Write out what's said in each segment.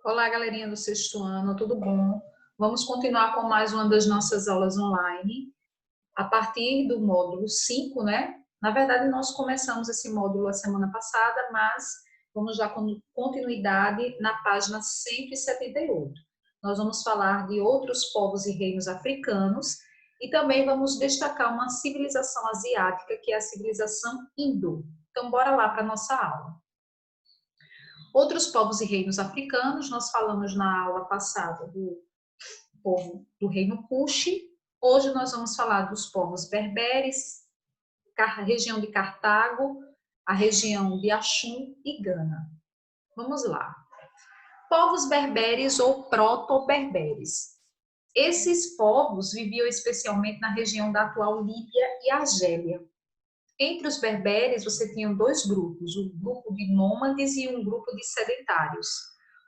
Olá, galerinha do sexto ano, tudo bom? Vamos continuar com mais uma das nossas aulas online, a partir do módulo 5, né? Na verdade, nós começamos esse módulo a semana passada, mas vamos já com continuidade na página 178. Nós vamos falar de outros povos e reinos africanos e também vamos destacar uma civilização asiática, que é a civilização hindu. Então, bora lá para a nossa aula. Outros povos e reinos africanos, nós falamos na aula passada do povo do reino Kush. Hoje nós vamos falar dos povos berberes, a região de Cartago, a região de Axum e Gana. Vamos lá. Povos berberes ou proto-berberes. Esses povos viviam especialmente na região da atual Líbia e Argélia. Entre os berberes, você tinha dois grupos, um grupo de nômades e um grupo de sedentários.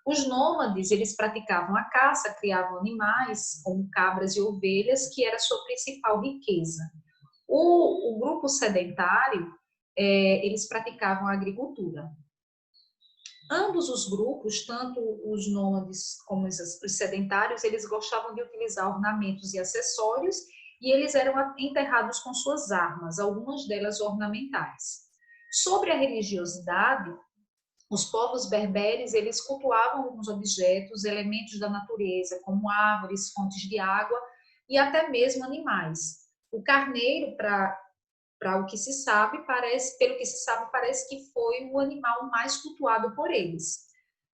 Os nômades, eles praticavam a caça, criavam animais, como cabras e ovelhas, que era a sua principal riqueza. O grupo sedentário, eles praticavam a agricultura. Ambos os grupos, tanto os nômades como os sedentários, eles gostavam de utilizar ornamentos e acessórios, e eles eram enterrados com suas armas, algumas delas ornamentais. Sobre a religiosidade, os povos berberes, eles cultuavam alguns objetos, elementos da natureza, como árvores, fontes de água e até mesmo animais. O carneiro, pelo que se sabe, parece que foi o animal mais cultuado por eles.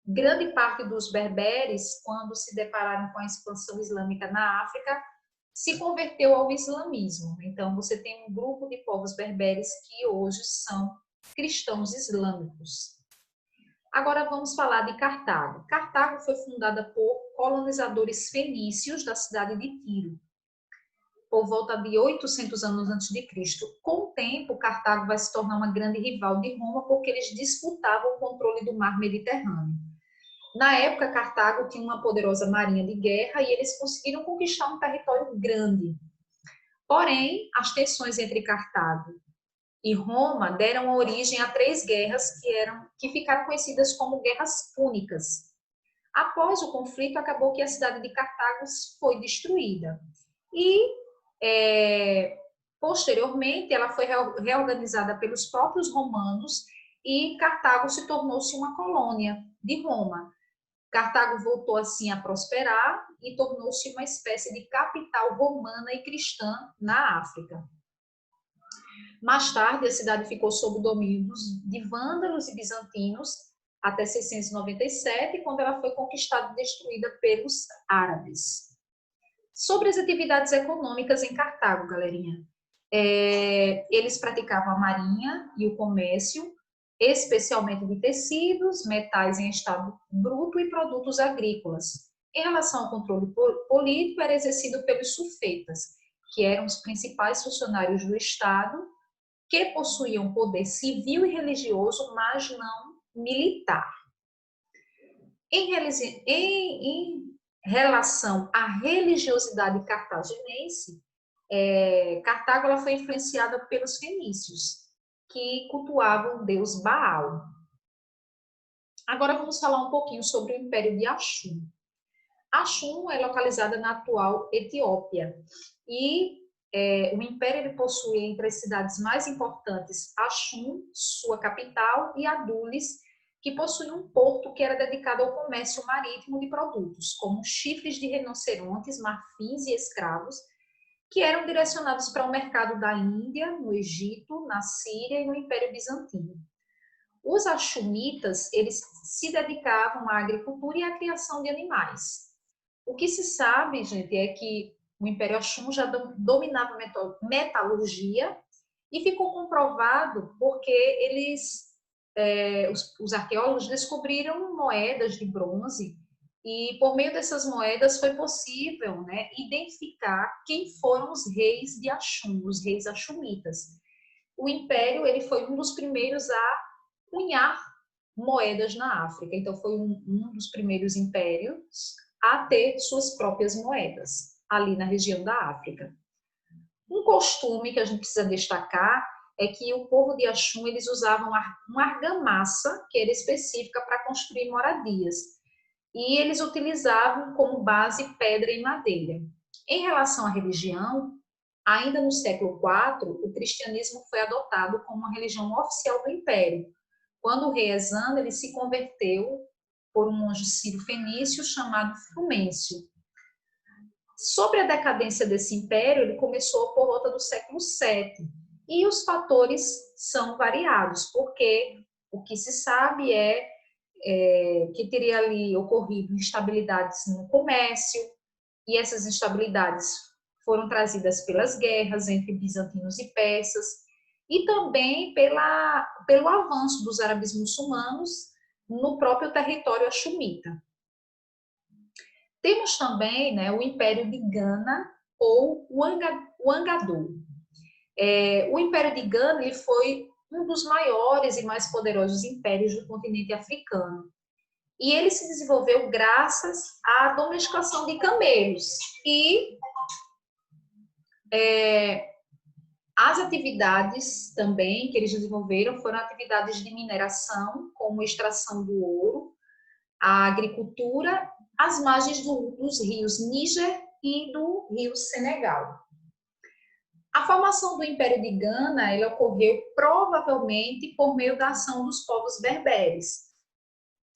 Grande parte dos berberes, quando se depararam com a expansão islâmica na África, se converteu ao islamismo. Então, você tem um grupo de povos berberes que hoje são cristãos islâmicos. Agora vamos falar de Cartago. Cartago foi fundada por colonizadores fenícios da cidade de Tiro, por volta de 800 anos antes de Cristo. Com o tempo, Cartago vai se tornar uma grande rival de Roma porque eles disputavam o controle do mar Mediterrâneo. Na época, Cartago tinha uma poderosa marinha de guerra e eles conseguiram conquistar um território grande. Porém, as tensões entre Cartago e Roma deram origem a três guerras que ficaram conhecidas como guerras púnicas. Após o conflito, acabou que a cidade de Cartago foi destruída. Posteriormente, ela foi reorganizada pelos próprios romanos e Cartago se tornou-se uma colônia de Roma. Cartago voltou assim a prosperar e tornou-se uma espécie de capital romana e cristã na África. Mais tarde, a cidade ficou sob o domínio de vândalos e bizantinos até 697, quando ela foi conquistada e destruída pelos árabes. Sobre as atividades econômicas em Cartago, galerinha. Eles praticavam a marinha e o comércio, especialmente de tecidos, metais em estado bruto e produtos agrícolas. Em relação ao controle político, era exercido pelos sufetas, que eram os principais funcionários do Estado, que possuíam poder civil e religioso, mas não militar. Em relação à religiosidade cartaginense, Cartago ela foi influenciada pelos fenícios, que cultuavam o deus Baal. Agora vamos falar um pouquinho sobre o Império de Axum. Axum é localizada na atual Etiópia e o Império ele possui entre as cidades mais importantes Axum, sua capital, e Adulis, que possui um porto que era dedicado ao comércio marítimo de produtos, como chifres de rinocerontes, marfins e escravos, que eram direcionados para o mercado da Índia, no Egito, na Síria e no Império Bizantino. Os axumitas, eles se dedicavam à agricultura e à criação de animais. O que se sabe, gente, é que o Império Axum já dominava a metalurgia e ficou comprovado porque os arqueólogos descobriram moedas de bronze e por meio dessas moedas foi possível, né, identificar quem foram os reis de Axum, os reis axumitas. O Império ele foi um dos primeiros a cunhar moedas na África, então foi um dos primeiros impérios a ter suas próprias moedas ali na região da África. Um costume que a gente precisa destacar é que o povo de Axum eles usavam uma argamassa que era específica para construir moradias. e eles utilizavam como base pedra e madeira. Em relação à religião, ainda no século IV, o cristianismo foi adotado como uma religião oficial do império, quando o rei Exandro ele se converteu por um monge sírio-fenício chamado Frumêncio. Sobre a decadência desse império, ele começou por volta do século VII, e os fatores são variados, porque o que se sabe é que teria ali ocorrido instabilidades no comércio, e essas instabilidades foram trazidas pelas guerras entre bizantinos e persas, e também pelo avanço dos árabes muçulmanos no próprio território axumita. Temos também, né, o Império de Gana, ou o Angadu. O Império de Gana ele foi um dos maiores e mais poderosos impérios do continente africano. E ele se desenvolveu graças à domesticação de camelos. E as atividades também que eles desenvolveram foram atividades de mineração, como extração do ouro, a agricultura, às margens dos rios Níger e do rio Senegal. A formação do Império de Gana ela ocorreu provavelmente por meio da ação dos povos berberes.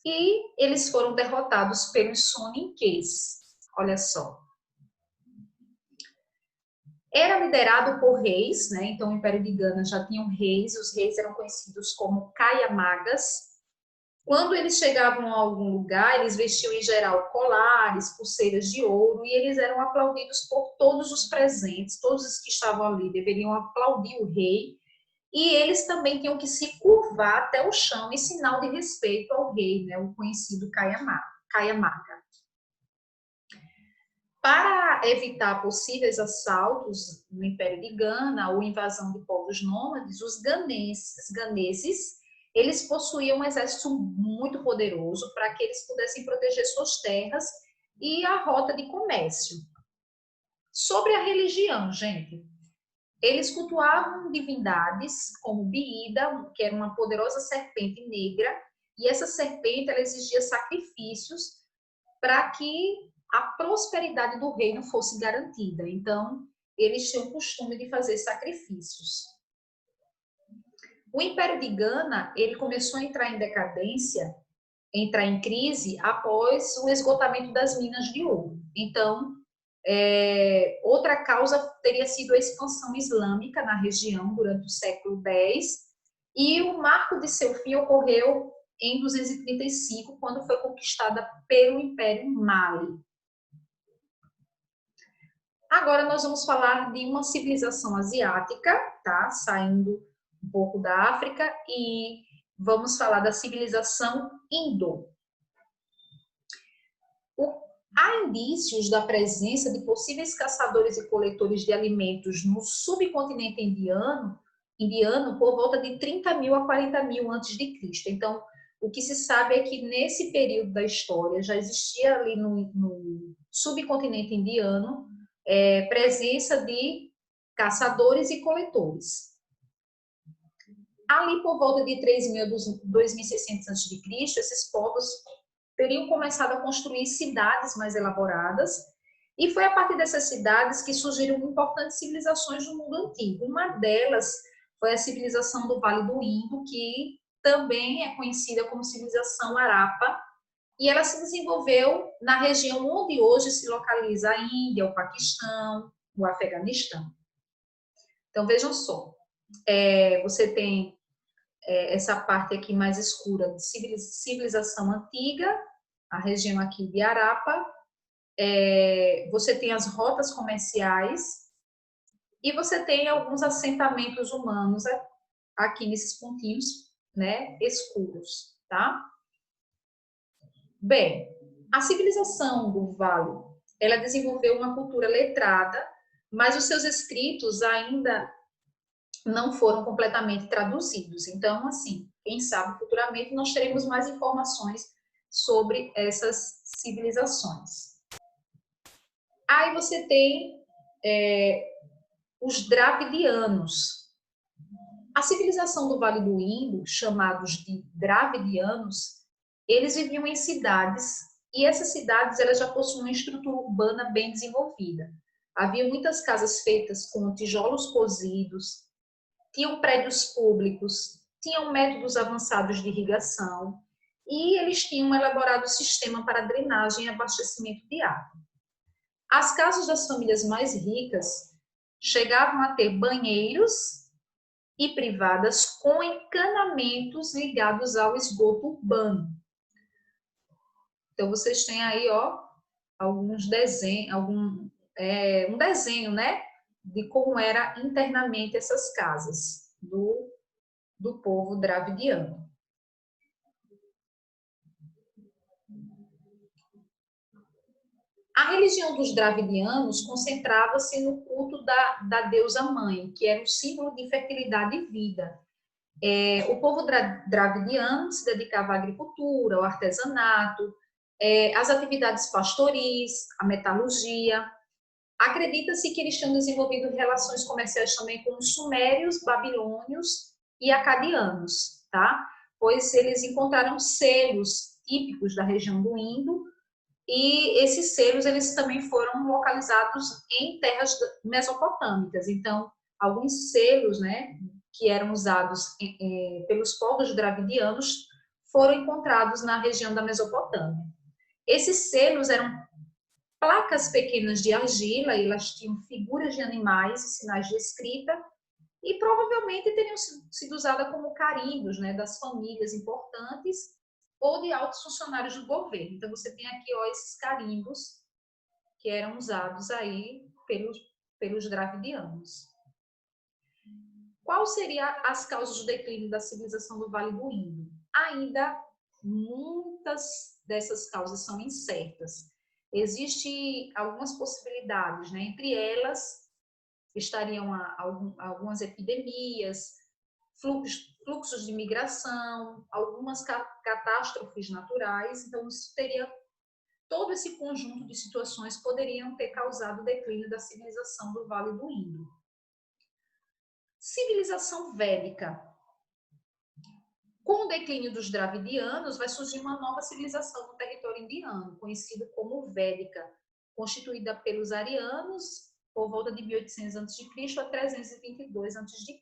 E eles foram derrotados pelos soninquês. Olha só. Era liderado por reis, né? Então o Império de Gana já tinha reis, os reis eram conhecidos como Kayamagas. Quando eles chegavam a algum lugar, eles vestiam em geral colares, pulseiras de ouro, e eles eram aplaudidos por todos os presentes, todos os que estavam ali deveriam aplaudir o rei, e eles também tinham que se curvar até o chão em sinal de respeito ao rei, né, o conhecido Kayamaga. Para evitar possíveis assaltos no Império de Gana ou invasão de povos nômades, os ganeses eles possuíam um exército muito poderoso para que eles pudessem proteger suas terras e a rota de comércio. Sobre a religião, gente, eles cultuavam divindades como Biida, que era uma poderosa serpente negra, e essa serpente ela exigia sacrifícios para que a prosperidade do reino fosse garantida. Então, eles tinham o costume de fazer sacrifícios. O Império de Gana, ele começou a entrar em decadência, entrar em crise após o esgotamento das minas de ouro. Então, outra causa teria sido a expansão islâmica na região durante o século X, e o marco de seu fim ocorreu em 235, quando foi conquistada pelo Império Mali. Agora nós vamos falar de uma civilização asiática, tá? Saindo um pouco da África, e vamos falar da civilização Indo. Há indícios da presença de possíveis caçadores e coletores de alimentos no subcontinente indiano por volta de 30.000 a 40.000 a.C. Então, o que se sabe é que nesse período da história já existia ali no subcontinente indiano presença de caçadores e coletores. Ali por volta de 3.000 a 2.600 a.C., esses povos teriam começado a construir cidades mais elaboradas, e foi a partir dessas cidades que surgiram importantes civilizações do mundo antigo. Uma delas foi a civilização do Vale do Indo, que também é conhecida como civilização Harappa, e ela se desenvolveu na região onde hoje se localiza a Índia, o Paquistão, o Afeganistão. Então, vejam só, você tem essa parte aqui mais escura de civilização antiga, a região aqui de Harappa, você tem as rotas comerciais e você tem alguns assentamentos humanos aqui nesses pontinhos, né, escuros, tá? Bem, a civilização do Vale, ela desenvolveu uma cultura letrada, mas os seus escritos ainda não foram completamente traduzidos. Então, assim, quem sabe futuramente nós teremos mais informações sobre essas civilizações. Aí você tem os Dravidianos. A civilização do Vale do Indo, chamados de Dravidianos, eles viviam em cidades E essas cidades elas já possuem uma estrutura urbana bem desenvolvida. Havia muitas casas feitas com tijolos cozidos, tinham prédios públicos, tinham métodos avançados de irrigação e eles tinham um elaborado sistema para drenagem e abastecimento de água. As casas das famílias mais ricas chegavam a ter banheiros e privadas com encanamentos ligados ao esgoto urbano. Então, vocês têm aí, ó, alguns desenhos, um desenho, né, de como era internamente essas casas do povo dravidiano. A religião dos dravidianos concentrava-se no culto da deusa mãe, que era um símbolo de fertilidade e vida. O povo dravidiano se dedicava à agricultura, ao artesanato, às atividades pastoris, à metalurgia. Acredita-se que eles tinham desenvolvido relações comerciais também com os sumérios, babilônios e acadianos, tá? Pois eles encontraram selos típicos da região do Indo, e esses selos eles também foram localizados em terras mesopotâmicas. Então, alguns selos, né, que eram usados pelos povos dravidianos foram encontrados na região da Mesopotâmia. Esses selos eram placas pequenas de argila, e elas tinham figuras de animais e sinais de escrita, e provavelmente teriam sido usadas como carimbos, né, das famílias importantes ou de altos funcionários do governo. Então, você tem aqui, ó, esses carimbos que eram usados aí pelos dravidianos. Qual seriam as causas do declínio da civilização do Vale do Indo? Ainda muitas dessas causas são incertas. Existem algumas possibilidades, né? Entre elas estariam algumas epidemias, fluxos de migração, algumas catástrofes naturais. Então, isso teria todo esse conjunto de situações poderiam ter causado o declínio da civilização do Vale do Indo. Civilização védica. Com o declínio dos dravidianos, vai surgir uma nova civilização no território indiano, conhecida como Védica, constituída pelos arianos por volta de 1800 a.C. a 322 a.C.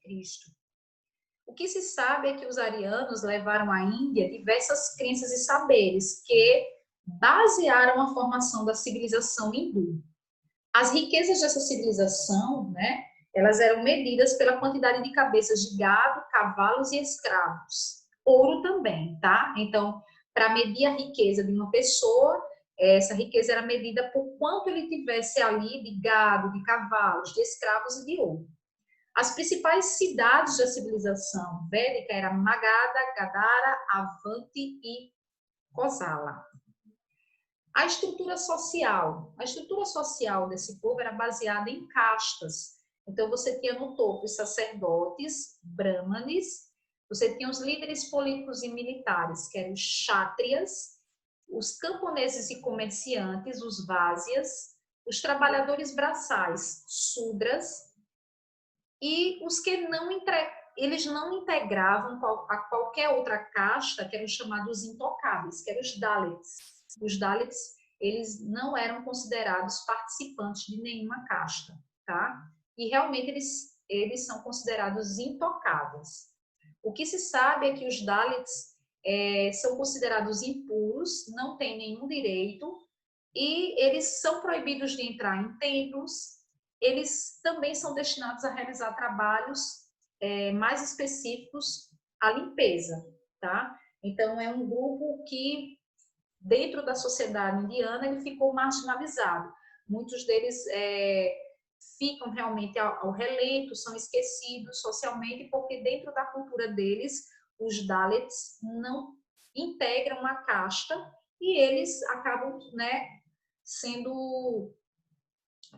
O que se sabe é que os arianos levaram à Índia diversas crenças e saberes que basearam a formação da civilização hindu. As riquezas dessa civilização, né, elas eram medidas pela quantidade de cabeças de gado, cavalos e escravos. Ouro também, tá? Então, para medir a riqueza de uma pessoa, essa riqueza era medida por quanto ele tivesse ali de gado, de cavalos, de escravos e de ouro. As principais cidades da civilização védica eram Magadha, Gadara, Avanti e Kosala. A estrutura social desse povo era baseada em castas. Então, você tinha no topo os sacerdotes, brahmanes, você tinha os líderes políticos e militares, que eram os kshatriyas, os camponeses e comerciantes, os vásias, os trabalhadores braçais, sudras, e os que eles não integravam a qualquer outra casta, que eram chamados intocáveis, que eram os Dalits. Os Dalits, eles não eram considerados participantes de nenhuma casta, tá? E realmente eles são considerados intocáveis. O que se sabe é que os Dalits são considerados impuros, não têm nenhum direito, e eles são proibidos de entrar em templos. Eles também são destinados a realizar trabalhos mais específicos à limpeza, tá? Então, é um grupo que, dentro da sociedade indiana, ele ficou marginalizado. Muitos deles ficam realmente ao relento, são esquecidos socialmente, porque dentro da cultura deles, os Dalits não integram a casta e eles acabam, né, sendo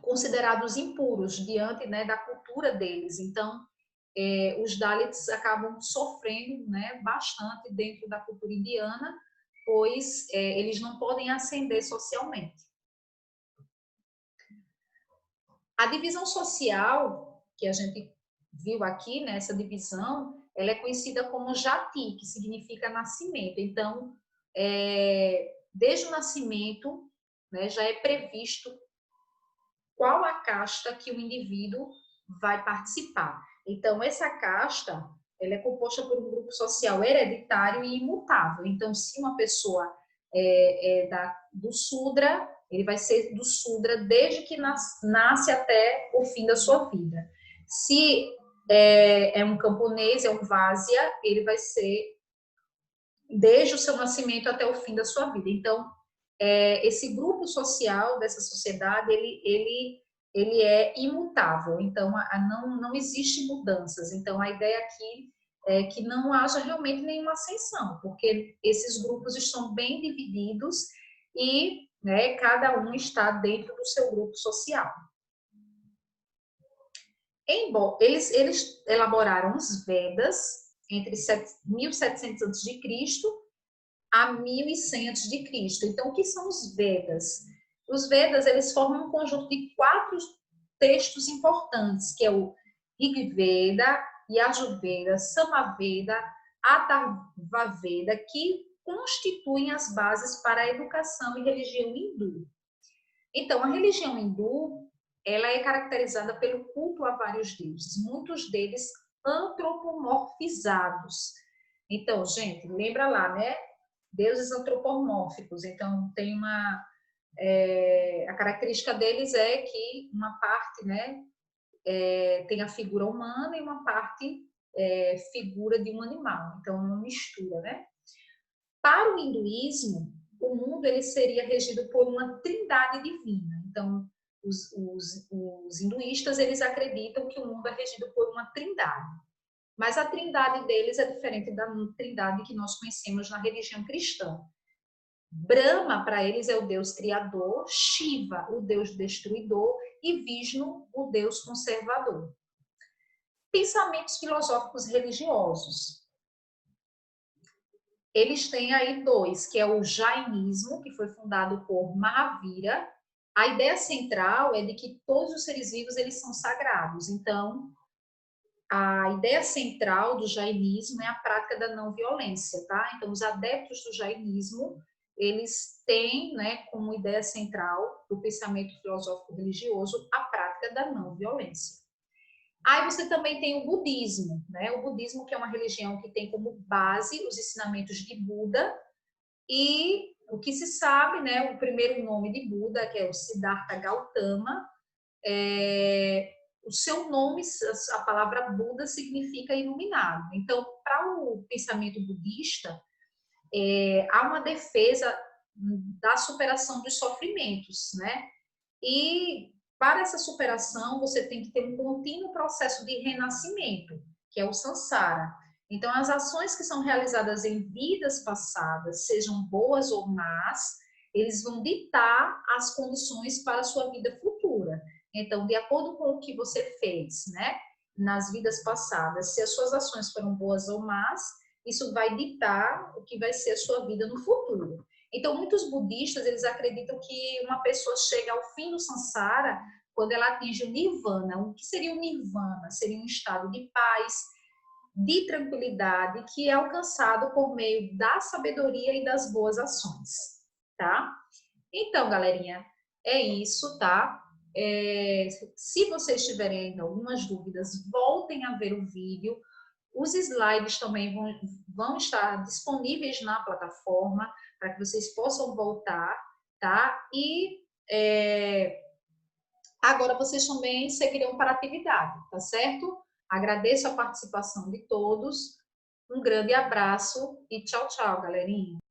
considerados impuros diante, né, da cultura deles. Então, os Dalits acabam sofrendo, né, bastante dentro da cultura indiana, pois eles não podem ascender socialmente. A divisão social, que a gente viu aqui, né, essa divisão, ela é conhecida como jati, que significa nascimento. Então, desde o nascimento, né, já é previsto qual a casta que o indivíduo vai participar. Então, essa casta, ela é composta por um grupo social hereditário e imutável. Então, se uma pessoa do Sudra, ele vai ser do Sudra desde que nasce até o fim da sua vida. Se é um camponês, é um Vásia, ele vai ser desde o seu nascimento até o fim da sua vida. Então, esse grupo social dessa sociedade, ele é imutável, então não existe mudanças. Então, a ideia aqui é que não haja realmente nenhuma ascensão, porque esses grupos estão bem divididos e, né, cada um está dentro do seu grupo social. Eles elaboraram os Vedas entre 1700 a.C. a 1100 a.C. Então, o que são os Vedas? Os Vedas, eles formam um conjunto de 4 textos importantes, que é o Rig Veda, Yajurveda, Samaveda, Atharvaveda, que constituem as bases para a educação e religião hindu. Então, a religião hindu, ela é caracterizada pelo culto a vários deuses, muitos deles antropomorfizados. Então, gente, lembra lá, né? Deuses antropomórficos. Então, tem a característica deles é que uma parte, né, tem a figura humana e uma parte figura de um animal. Então, uma mistura, né? Para o hinduísmo, o mundo ele seria regido por uma trindade divina. Então, os hinduístas, eles acreditam que o mundo é regido por uma trindade. Mas a trindade deles é diferente da trindade que nós conhecemos na religião cristã. Brahma, para eles, é o Deus criador, Shiva, o Deus destruidor, e Vishnu, o Deus conservador. Pensamentos filosóficos religiosos. Eles têm aí 2, que é o Jainismo, que foi fundado por Mahavira. A ideia central é de que todos os seres vivos eles são sagrados. Então, a ideia central do jainismo é a prática da não violência, tá? Então, os adeptos do jainismo, eles têm, né, como ideia central do pensamento filosófico religioso a prática da não violência. Aí você também tem o budismo, né? O budismo que é uma religião que tem como base os ensinamentos de Buda e o que se sabe, né, o primeiro nome de Buda, que é o Siddhartha Gautama, o seu nome, a palavra Buda, significa iluminado. Então, para o pensamento budista, há uma defesa da superação dos sofrimentos, né? E para essa superação, você tem que ter um contínuo processo de renascimento, que é o samsara. Então, as ações que são realizadas em vidas passadas, sejam boas ou más, eles vão ditar as condições para a sua vida futura. Então, de acordo com o que você fez, né, nas vidas passadas, se as suas ações foram boas ou más, isso vai ditar o que vai ser a sua vida no futuro. Então, muitos budistas, eles acreditam que uma pessoa chega ao fim do samsara quando ela atinge o nirvana. O que seria o nirvana? Seria um estado de paz, de tranquilidade, que é alcançado por meio da sabedoria e das boas ações, tá? Então, galerinha, é isso, tá? Se vocês tiverem algumas dúvidas, voltem a ver o vídeo. Os slides também vão estar disponíveis na plataforma para que vocês possam voltar, tá? E agora vocês também seguirão para a atividade, tá certo? Agradeço a participação de todos. Um grande abraço e tchau, tchau, galerinha.